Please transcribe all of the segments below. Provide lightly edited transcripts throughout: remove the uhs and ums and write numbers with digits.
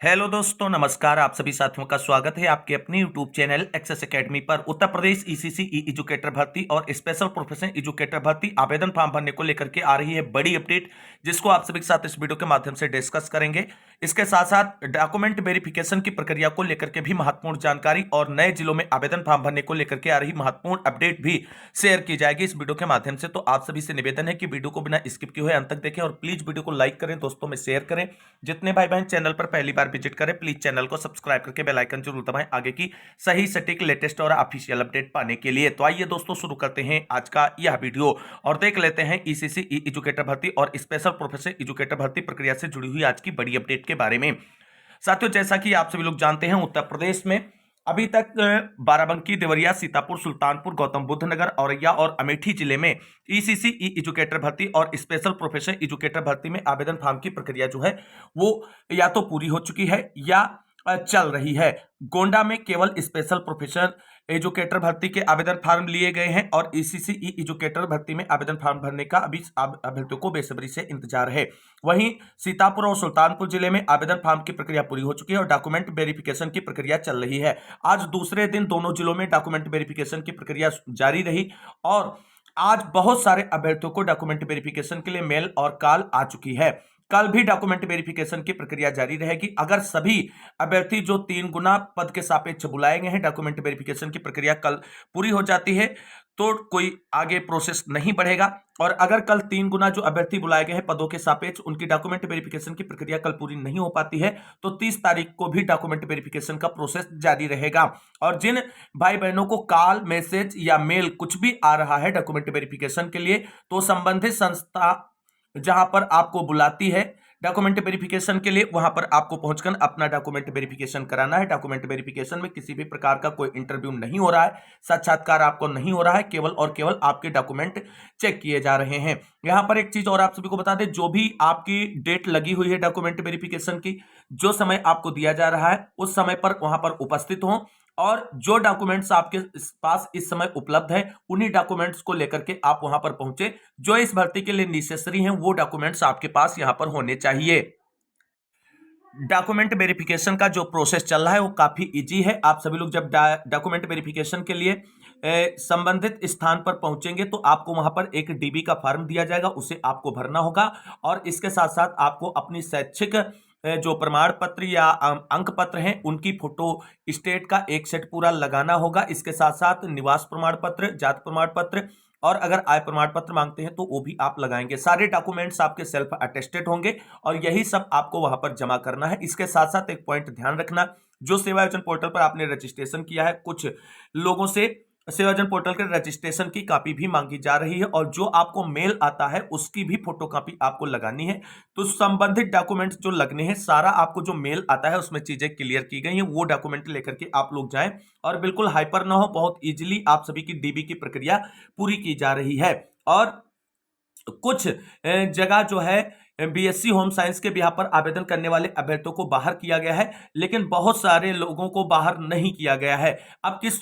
Hello दोस्तों, नमस्कार। आप सभी साथियों का स्वागत है आपके अपने यूट्यूब चैनल एक्सेस एकेडमी पर। उत्तर प्रदेश ईसीसी ई एजुकेटर भर्ती और स्पेशल प्रोफेशन एजुकेटर भर्ती आवेदन फॉर्म भरने को लेकर के आ रही है बड़ी अपडेट, जिसको आप सभी के साथ इस वीडियो के माध्यम से डिस्कस करेंगे। इसके साथ साथ डॉक्यूमेंट वेरिफिकेशन की प्रक्रिया को लेकर के भी महत्वपूर्ण जानकारी और नए जिलों में आवेदन फॉर्म भरने को लेकर के आ रही महत्वपूर्ण अपडेट भी शेयर की जाएगी इस वीडियो के माध्यम से। तो आप सभी से निवेदन है कि वीडियो को बिना स्किप किए हुए अंत तक देखें और प्लीज वीडियो को लाइक करें, दोस्तों में शेयर करें। जितने भाई बहन चैनल पर पहली बार विजिट करें, प्लीज चैनल को सब्सक्राइब करके बेल आइकन जरूर दबाएं आगे की सही सटीक लेटेस्ट और ऑफिशियल अपडेट पाने के लिए। तो आइए दोस्तों, शुरू करते हैं आज का यह वीडियो और देख लेते हैं ईसीसी ई एजुकेटर भर्ती और स्पेशल प्रोफेशन एजुकेटर भर्ती प्रक्रिया से जुड़ी हुई आज की बड़ी अपडेट के बारे में। साथियों, जैसा कि आप सभी लोग जानते हैं, उत्तर प्रदेश में अभी तक बाराबंकी, देवरिया, सीतापुर, सुल्तानपुर, गौतम बुद्ध नगर, औरैया और अमेठी जिले में ईसीसी ई एजुकेटर भर्ती और स्पेशल प्रोफेशन एजुकेटर भर्ती में आवेदन फॉर्म की प्रक्रिया जो है वो या तो पूरी हो चुकी है या चल रही है। गोंडा में केवल स्पेशल प्रोफेशन एजुकेटर भर्ती के आवेदन फॉर्म लिए गए हैं और ईसीसी ई एजुकेटर भर्ती में आवेदन फॉर्म भरने का अभी अभ्यर्थियों को बेसब्री से इंतजार है। वहीं सीतापुर और सुल्तानपुर जिले में आवेदन फॉर्म की प्रक्रिया पूरी हो चुकी है और डॉक्यूमेंट वेरिफिकेशन की प्रक्रिया चल रही है। आज दूसरे दिन दोनों जिलों में डॉक्यूमेंट वेरिफिकेशन की प्रक्रिया जारी रही और आज बहुत सारे अभ्यर्थियों को डॉक्यूमेंट वेरिफिकेशन के लिए मेल और कॉल आ चुकी है। कल भी डॉक्यूमेंट वेरिफिकेशन की प्रक्रिया जारी रहेगी। अगर सभी अभ्यर्थी जो 3 गुना पद के सापेक्ष बुलाए गए हैं, डॉक्यूमेंट वेरिफिकेशन की प्रक्रिया कल पूरी हो जाती है तो कोई आगे प्रोसेस नहीं बढ़ेगा। और अगर कल 3 गुना जो अभ्यर्थी बुलाए गए हैं पदों के सापेक्ष, उनकी डॉक्यूमेंट वेरिफिकेशन की प्रक्रिया कल पूरी नहीं हो पाती है तो 30 तारीख को भी डॉक्यूमेंट वेरिफिकेशन का प्रोसेस जारी रहेगा। और जिन भाई बहनों को कॉल, मैसेज या मेल कुछ भी आ रहा है डॉक्यूमेंट वेरिफिकेशन के लिए, तो संबंधित संस्था जहां पर आपको बुलाती है डॉक्यूमेंट वेरिफिकेशन के लिए, वहां पर आपको पहुंचकर अपना डॉक्यूमेंट वेरिफिकेशन कराना है। डॉक्यूमेंट वेरिफिकेशन में किसी भी प्रकार का कोई इंटरव्यू नहीं हो रहा है, साक्षात्कार आपको नहीं हो रहा है, केवल और केवल आपके डॉक्यूमेंट चेक किए जा रहे हैं। यहां पर एक चीज और आप सभी को बता दें, जो भी आपकी डेट लगी हुई है डॉक्यूमेंट वेरिफिकेशन की, जो समय आपको दिया जा रहा है उस समय पर वहां पर उपस्थित हो और जो डॉक्यूमेंट्स आपके पास इस समय उपलब्ध है उन्हीं डॉक्यूमेंट्स को लेकर के आप वहां पर पहुंचे। जो इस भर्ती के लिए नेसेसरी हैं वो डॉक्यूमेंट्स आपके पास यहां पर होने चाहिए। डॉक्यूमेंट वेरिफिकेशन का जो प्रोसेस चल रहा है वो काफी इजी है। आप सभी लोग जब डॉक्यूमेंट वेरिफिकेशन के लिए संबंधित स्थान पर पहुंचेंगे तो आपको वहां पर एक डीबी का फॉर्म दिया जाएगा, उसे आपको भरना होगा और इसके साथ साथ आपको अपनी शैक्षिक जो प्रमाण पत्र या अंक पत्र हैं उनकी फोटो स्टेट का एक सेट पूरा लगाना होगा। इसके साथ साथ निवास प्रमाण पत्र, जाति प्रमाण पत्र और अगर आय प्रमाण पत्र मांगते हैं तो वो भी आप लगाएंगे। सारे डॉक्यूमेंट्स आपके सेल्फ अटेस्टेड होंगे और यही सब आपको वहां पर जमा करना है। इसके साथ साथ एक पॉइंट ध्यान रखना, जो सेवा योजना पोर्टल पर आपने रजिस्ट्रेशन किया है, कुछ लोगों से सेवा योजना पोर्टल के रजिस्ट्रेशन की कॉपी भी मांगी जा रही है और जो आपको मेल आता है उसकी भी फोटो कॉपी आपको लगानी है। तो संबंधित डॉक्यूमेंट्स जो लगने हैं, सारा आपको जो मेल आता है उसमें चीजें क्लियर की गई हैं, वो डॉक्यूमेंट लेकर के आप लोग जाएं और बिल्कुल हाइपर ना हो, बहुत इजीली आप सभी की डीबी की प्रक्रिया पूरी की जा रही है। और कुछ जगह जो है बीएससी होम साइंस के बिहार पर आवेदन करने वाले अभ्यर्थियों को बाहर किया गया है, लेकिन बहुत सारे लोगों को बाहर नहीं किया गया है। अब किस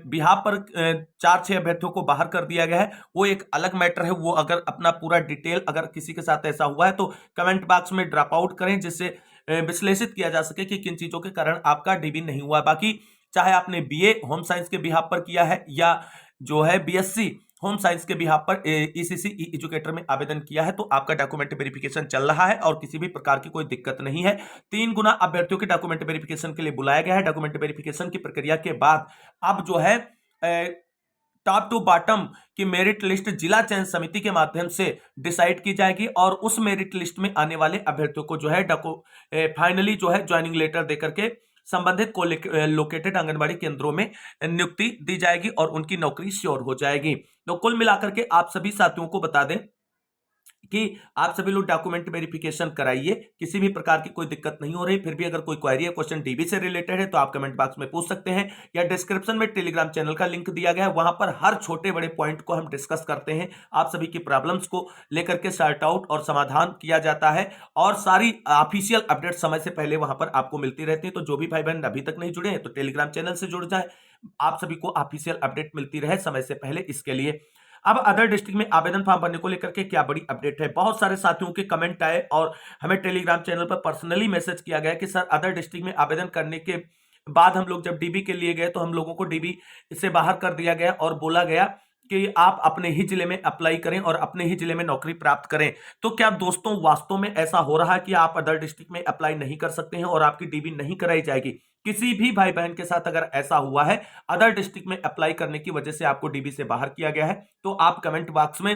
बिहार पर 4-6 अभ्यर्थियों को बाहर कर दिया गया है वो एक अलग मैटर है। वो अगर अपना पूरा डिटेल अगर किसी के साथ ऐसा हुआ है तो कमेंट बॉक्स में ड्रॉप आउट करें, जिससे विश्लेषित किया जा सके कि किन चीजों के कारण आपका डीबी नहीं हुआ। बाकी चाहे आपने बीए होम साइंस के बिहार पर किया है या जो है बीएससी होम साइंस के बिहाफ पर ईसीसी ई एजुकेटर में आवेदन किया है तो आपका डॉक्यूमेंट वेरिफिकेशन चल रहा है और किसी भी प्रकार की कोई दिक्कत नहीं है। 3 गुना अभ्यर्थियों के डॉक्यूमेंट वेरिफिकेशन के लिए बुलाया गया है। डॉक्यूमेंट वेरिफिकेशन की प्रक्रिया के बाद अब जो है टॉप टू बॉटम की मेरिट लिस्ट जिला चयन समिति के माध्यम से डिसाइड की जाएगी और उस मेरिट लिस्ट में आने वाले अभ्यर्थियों को जो है फाइनली जो है ज्वाइनिंग लेटर देकर के संबंधित को लोकेटेड आंगनबाड़ी केंद्रों में नियुक्ति दी जाएगी और उनकी नौकरी श्योर हो जाएगी। तो कुल मिलाकर के आप सभी साथियों को बता दें कि आप सभी लोग डॉक्यूमेंट वेरिफिकेशन कराइए, किसी भी प्रकार की कोई दिक्कत नहीं हो रही। फिर भी अगर कोई क्वेरी है, क्वेश्चन डीबी से रिलेटेड है तो आप कमेंट बॉक्स में पूछ सकते हैं या डिस्क्रिप्शन में टेलीग्राम चैनल का लिंक दिया गया है, वहां पर हर छोटे बड़े पॉइंट को हम डिस्कस करते हैं। आप सभी की प्रॉब्लम्स को लेकर के सॉर्ट आउट और समाधान किया जाता है और सारी ऑफिशियल अपडेट समय से पहले वहां पर आपको मिलती रहती है। तो जो भी भाई बहन अभी तक नहीं जुड़े हैं तो टेलीग्राम चैनल से जुड़ जाए, आप सभी को ऑफिशियल अपडेट मिलती रहे समय से पहले। इसके लिए अब अदर डिस्ट्रिक्ट में आवेदन फॉर्म भरने को लेकर के क्या बड़ी अपडेट है। बहुत सारे साथियों के कमेंट आए और हमें टेलीग्राम चैनल पर पर्सनली मैसेज किया गया कि सर अदर डिस्ट्रिक्ट में आवेदन करने के बाद हम लोग जब डीबी के लिए गए तो हम लोगों को डीबी से बाहर कर दिया गया और बोला गया कि आप अपने ही जिले में अप्लाई करें और अपने ही जिले में नौकरी प्राप्त करें। तो क्या दोस्तों वास्तव में ऐसा हो रहा है कि आप अदर डिस्ट्रिक्ट में अप्लाई नहीं कर सकते हैं और आपकी डीबी नहीं कराई जाएगी? किसी भी भाई बहन के साथ अगर ऐसा हुआ है, अदर डिस्ट्रिक्ट में अप्लाई करने की वजह से आपको डीबी से बाहर किया गया है, तो आप कमेंट बॉक्स में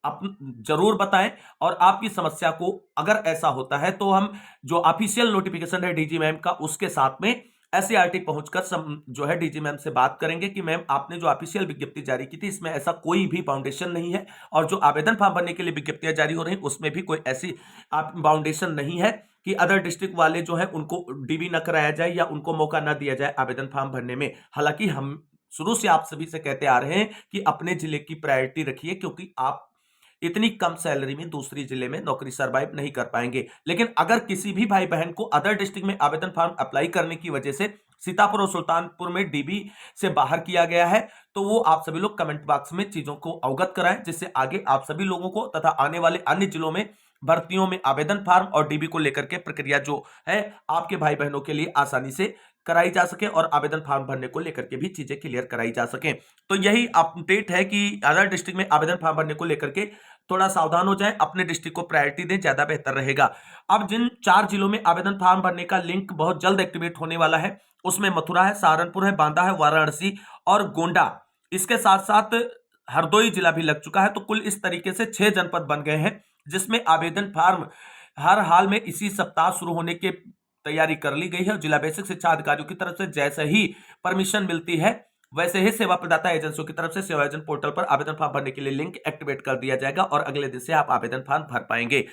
आप जरूर बताएं। और आपकी समस्या को अगर ऐसा होता है तो हम जो ऑफिशियल नोटिफिकेशन है डीजी मैम का उसके साथ में एससीईआरटी पहुंचकर जो है डीजी मैम से बात करेंगे कि मैम आपने जो ऑफिशियल विज्ञप्ति जारी की थी इसमें ऐसा कोई भी फाउंडेशन नहीं है और जो आवेदन फॉर्म भरने के लिए विज्ञप्तियां जारी हो रही हैं उसमें भी कोई ऐसी फाउंडेशन नहीं है कि अदर डिस्ट्रिक्ट वाले जो है उनको डीबी न कराया जाए या उनको मौका न दिया जाए आवेदन फॉर्म भरने में। हालांकि हम शुरू से आप सभी से कहते आ रहे हैं कि अपने जिले की प्रायोरिटी रखिए, क्योंकि आप इतनी कम सैलरी में दूसरी जिले में नौकरी सरवाइव नहीं कर पाएंगे। लेकिन अगर किसी भी भाई बहन को अदर डिस्ट्रिक्ट में आवेदन फॉर्म अप्लाई करने की वजह से सीतापुर और सुल्तानपुर में डीबी से बाहर किया गया है तो वो आप सभी लोग कमेंट बॉक्स में चीजों को अवगत कराएं, जिससे आगे आप सभी लोगों को तथा आने वाले अन्य जिलों में भर्तियों में आवेदन फॉर्म और डीबी को लेकर के प्रक्रिया जो है आपके भाई बहनों के लिए आसानी से कराई जा सके और आवेदन फॉर्म भरने को लेकर के भी चीजें क्लियर कराई जा सके। तो यही अपडेट है कि अदर डिस्ट्रिक्ट में आवेदन फॉर्म भरने को लेकर के थोड़ा सावधान हो जाएं, अपने डिस्ट्रिक्ट को प्रायोरिटी दें, ज्यादा बेहतर रहेगा। अब जिन 4 जिलों में आवेदन फॉर्म भरने का लिंक बहुत जल्द एक्टिवेट होने वाला है उसमें मथुरा है, सहारनपुर है, बांदा है, वाराणसी और गोंडा, इसके साथ साथ हरदोई जिला भी लग चुका है। तो कुल इस तरीके से 6 जनपद बन गए हैं जिसमें आवेदन फॉर्म हर हाल में इसी सप्ताह शुरू होने के तैयारी कर ली गई है। जिला बेसिक शिक्षा अधिकारियों की तरफ से जैसे ही परमिशन मिलती है वैसे ही सेवा प्रदाता एजेंसियों की तरफ से सेवा एजेंट पोर्टल पर आवेदन फॉर्म भरने के लिए लिंक एक्टिवेट कर दिया जाएगा और अगले दिन से आप आवेदन फॉर्म भर पाएंगे।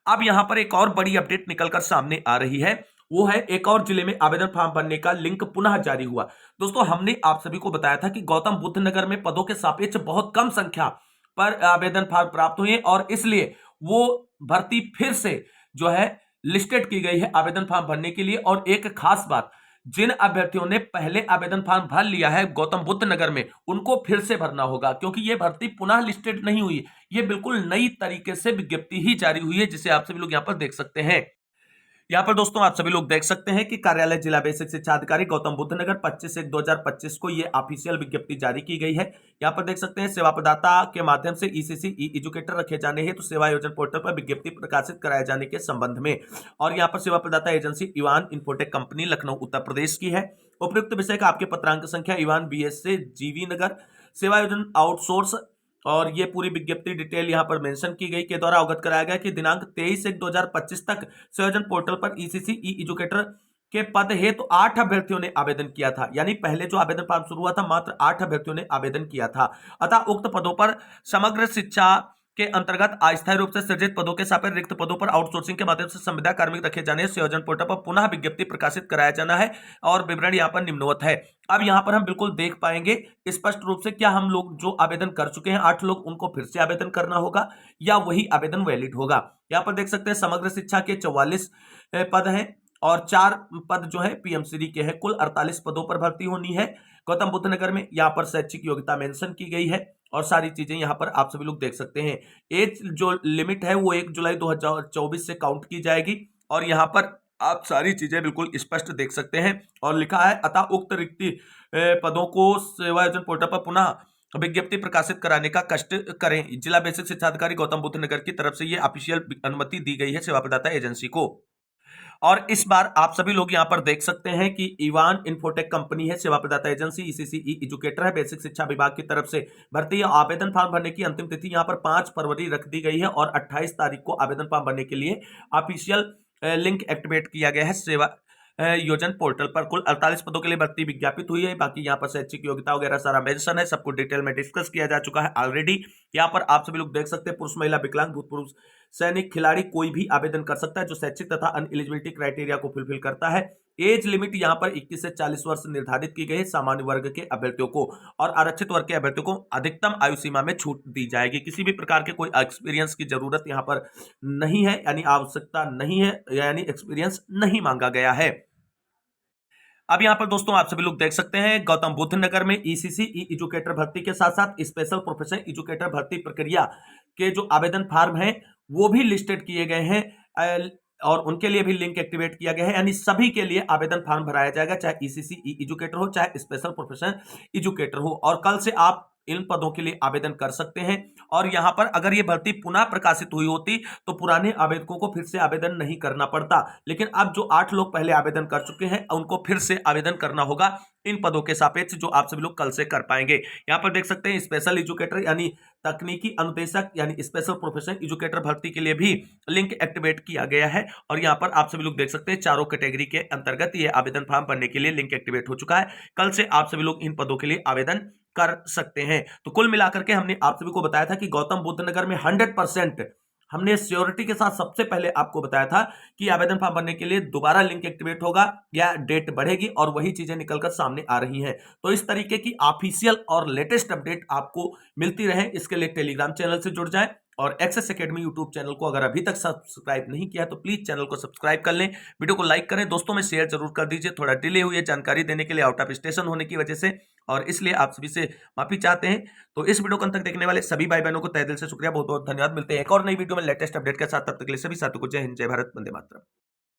अब यहां पर एक और बड़ी अपडेट निकलकर सामने आ रही है, वो है एक और जिले में आवेदन फॉर्म भरने का लिंक पुनः जारी हुआ। दोस्तों हमने आप सभी को बताया था कि गौतम बुद्ध नगर में पदों के सापेक्ष बहुत कम संख्या पर आवेदन फॉर्म प्राप्त हुए और इसलिए वो भर्ती फिर से जो है लिस्टेड की गई है आवेदन फॉर्म भरने के लिए। और एक खास बात, जिन अभ्यर्थियों ने पहले आवेदन फॉर्म भर लिया है गौतम बुद्ध नगर में उनको फिर से भरना होगा, क्योंकि यह भर्ती पुनः लिस्टेड नहीं हुई, ये बिल्कुल नई तरीके से विज्ञप्ति ही जारी हुई है, जिसे आप सभी लोग यहां पर देख सकते हैं। यहाँ पर दोस्तों आप सभी लोग देख सकते हैं कि कार्यालय जिला बेसिक शिक्षा अधिकारी गौतम बुद्ध नगर 25/1/2025 को ये ऑफिशियल विज्ञप्ति जारी की गई है। यहाँ पर देख सकते हैं सेवा प्रदाता के माध्यम से ईसीसी ई एजुकेटर रखे जाने हेतु सेवा आयोजन पोर्टल पर विज्ञप्ति प्रकाशित कराए जाने के संबंध में। और यहाँ पर सेवा प्रदाता एजेंसी इवान इन्फोटेक कंपनी लखनऊ उत्तर प्रदेश की है। उपयुक्त विषय का आपके पत्रांक संख्या इवान बीएस से जीवी नगर सेवा आयोजन आउटसोर्स। और ये पूरी विज्ञप्ति डिटेल यहां पर मेंशन की गई के द्वारा अवगत कराया गया कि दिनांक 23/1/2025 तक संयोजन पोर्टल पर ईसीसी ई एजुकेटर के पद हेतु 8 अभ्यर्थियों ने आवेदन किया था। यानी पहले जो आवेदन फॉर्म शुरू हुआ था मात्र 8 अभ्यर्थियों ने आवेदन किया था। अतः उक्त पदों पर समग्र शिक्षा के अंतर्गत अस्थायी रूप से सृजित पदों के सापेक्ष रिक्त पदों पर आउटसोर्सिंग के माध्यम से संविदा कार्मिक रखे जाने संयोजन पोर्टल पर पुनः विज्ञप्ति प्रकाशित कराया जाना है। और विवरण यहाँ पर निम्नवत है। अब यहाँ पर हम बिल्कुल देख पाएंगे स्पष्ट रूप से क्या हम लोग जो आवेदन कर चुके हैं 8 लोग उनको फिर से आवेदन करना होगा या वही आवेदन वैलिड होगा। यहाँ पर देख सकते हैं समग्र शिक्षा के 44 पद हैं और 4 पद जो है पीएमसीडी के हैं। कुल 48 पदों पर भर्ती होनी है गौतम बुद्ध नगर में। यहाँ पर शैक्षिक योग्यता मेंशन की गई है और सारी चीजें यहाँ पर आप सभी लोग देख सकते हैं। एज जो लिमिट है वो 1 जुलाई 2024 से काउंट की जाएगी और यहाँ पर आप सारी चीजें बिल्कुल स्पष्ट देख सकते हैं। और लिखा है अतः उक्त रिक्ति पदों को सेवा आयोजन पोर्टल पर पुनः विज्ञप्ति प्रकाशित कराने का कष्ट करें। जिला बेसिक शिक्षा अधिकारी गौतम बुद्ध नगर की तरफ से ये ऑफिशियल अनुमति दी गई है सेवा प्रदाता एजेंसी को। और इस बार आप सभी लोग यहां पर देख सकते हैं कि इवान इन्फोटेक कंपनी है, सेवा प्रदाता एजेंसी ईसीसी ई एजुकेटर है, बेसिक शिक्षा विभाग की तरफ से भर्ती आवेदन फॉर्म भरने की अंतिम तिथि यहां पर 5 फरवरी रख दी गई है और 28 तारीख को आवेदन फॉर्म भरने के लिए ऑफिशियल लिंक एक्टिवेट किया गया है सेवा योजन पोर्टल पर। कुल 48 पदों के लिए भर्ती विज्ञापित हुई है। बाकी यहाँ पर शैक्षिक योग्यता वगैरह सारा मेंशन है, सबको डिटेल में डिस्कस किया जा चुका है ऑलरेडी। यहाँ पर आप सभी लोग देख सकते हैं पुरुष महिला विकलांग भूतपूर्व सैनिक खिलाड़ी कोई भी आवेदन कर सकता है जो शैक्षिक तथा अन्य एलिजिबिलिटी क्राइटेरिया को फुलफिल करता है। एज लिमिट यहाँ पर 21 से 40 वर्ष निर्धारित की गई है सामान्य वर्ग के अभ्यर्थियों को और आरक्षित वर्ग के अभ्यर्थियों को अधिकतम आयु सीमा में छूट दी जाएगी। किसी भी प्रकार के कोई एक्सपीरियंस की जरूरत यहाँ पर नहीं है, यानी आवश्यकता नहीं है, यानी एक्सपीरियंस नहीं मांगा गया है। अब यहाँ पर दोस्तों आप सभी लोग देख सकते हैं गौतम बुद्ध नगर में ईसीसी ई एजुकेटर भर्ती के साथ साथ स्पेशल प्रोफेशनल एजुकेटर भर्ती प्रक्रिया के जो आवेदन फॉर्म हैं वो भी लिस्टेड किए गए हैं और उनके लिए भी लिंक एक्टिवेट किया गया है। यानी सभी के लिए आवेदन फॉर्म भराया जाएगा, चाहे ईसीसी ई एजुकेटर हो चाहे स्पेशल प्रोफेशनल एजुकेटर हो। और कल से आप इन पदों के लिए आवेदन कर सकते हैं। और यहां पर अगर ये भर्ती पुनः प्रकाशित हुई होती तो पुराने आवेदकों को फिर से आवेदन नहीं करना पड़ता, लेकिन अब जो 8 लोग पहले आवेदन कर चुके हैं उनको फिर से आवेदन करना होगा इन पदों के सापेक्ष, जो आप सभी लोग कल से कर पाएंगे। यहां पर देख सकते हैं स्पेशल एजुकेटर यानी तकनीकी अनुदेशक यानी स्पेशल प्रोफेशनल एजुकेटर भर्ती के लिए भी लिंक एक्टिवेट किया गया है। और यहां पर आप सभी लोग देख सकते हैं चारों कैटेगरी के अंतर्गत ये आवेदन फॉर्म भरने के लिए लिंक एक्टिवेट हो चुका है। कल से आप सभी लोग इन पदों के लिए आवेदन कर सकते हैं। तो कुल मिलाकर के हमने आप सभी को बताया था कि गौतम बुद्ध नगर में 100% हमने श्योरिटी के साथ सबसे पहले आपको बताया था कि आवेदन फॉर्म भरने के लिए दोबारा लिंक एक्टिवेट होगा या डेट बढ़ेगी, और वही चीजें निकलकर सामने आ रही हैं। तो इस तरीके की ऑफिशियल और लेटेस्ट अपडेट आपको मिलती रहे, इसके लिए टेलीग्राम चैनल से जुड़ जाएं। और एक्सेस एकेडमी यूट्यूब चैनल को अगर अभी तक सब्सक्राइब नहीं किया तो प्लीज चैनल को सब्सक्राइब कर लें, वीडियो को लाइक करें, दोस्तों में शेयर जरूर कर दीजिए। थोड़ा डिले हुई है जानकारी देने के लिए, आउट ऑफ स्टेशन होने की वजह से, और इसलिए आप सभी से माफी चाहते हैं। तो इस वीडियो को अंत तक देखने वाले सभी भाई बहनों को तहे दिल से शुक्रिया, बहुत बहुत धन्यवाद। मिलते हैं एक और नई वीडियो में लेटेस्ट अपडेट के साथ, तब तक के लिए सभी साथियों को जय हिंद, जय भारत, वंदे मातरम।